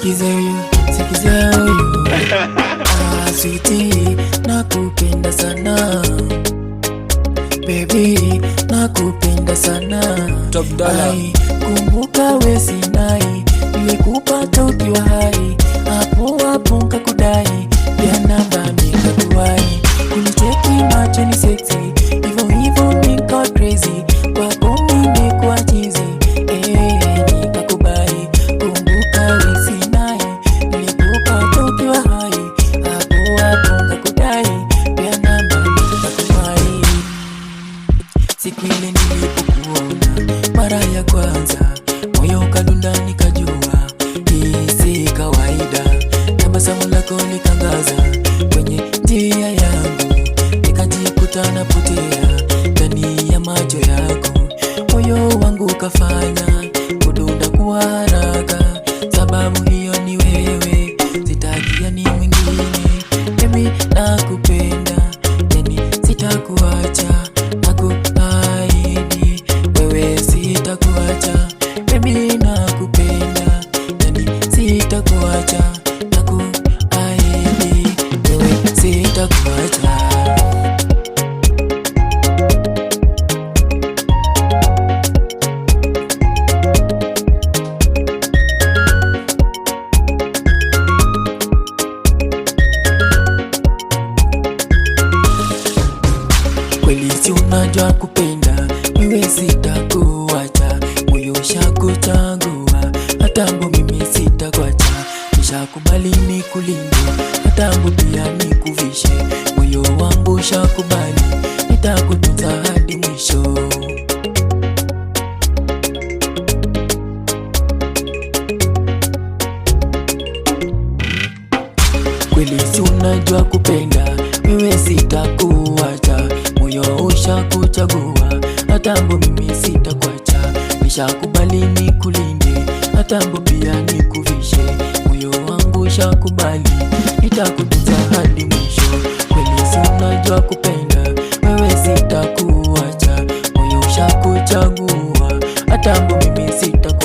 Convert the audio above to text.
sikize huyu sweetie, nakupenda sana baby, nakupenda sana. Top dollar. Kumbuka we Sinai, nilikupata ukiwa hai, hapo hapo nkakudai, pia namba nikakuwai, kunicheki macho ni sexy, hivyo hivyo nikawa crazy, kwako nimekuwa chizi, nikakubali. Kumbuka we Sinai, nilikupata ukiwa hai, hapo hapo nkakudai, pia namba nikakuwai. Siku ile nilipokuona mara ya kwanza, moyo ukadunda nikajua hii si kawaida. Tabasamu lako likangaza kwenye njia yangu, nikajikuta napotea ndani ya macho yako. Moyo wangu ukafanya kudunda kwa haraka, sababu hiyo ni wewe, sitaki yani mwingine. Baby nakupenda, yani sitakuacha, nakuahidi wewe sitakuacha. Baby nakupenda, yani sitakuacha, nakuahidi wewe sitakuacha. Kweli si unajua kupenda, wewe sitakuacha, moyo ushakuchagua, hatambo mimi sitakuacha, nishakubali nikulinde, hatambo pia nikuvishe, moyo wangu ushakubali, nitakutunza hadi mwisho. Kweli si unajua kupenda, wewe sitakuacha, moyo ushakuchagua, hatambo mimi sitakuacha, nishakubali nikulinde, hatambo pia nikuvishe, moyo wangu ushakubali, nitakutunza hadi mwisho. Kweli si unajua kupenda, wewe sitakuacha, moyo ushakuchagua, hatambo mimi sitakuacha.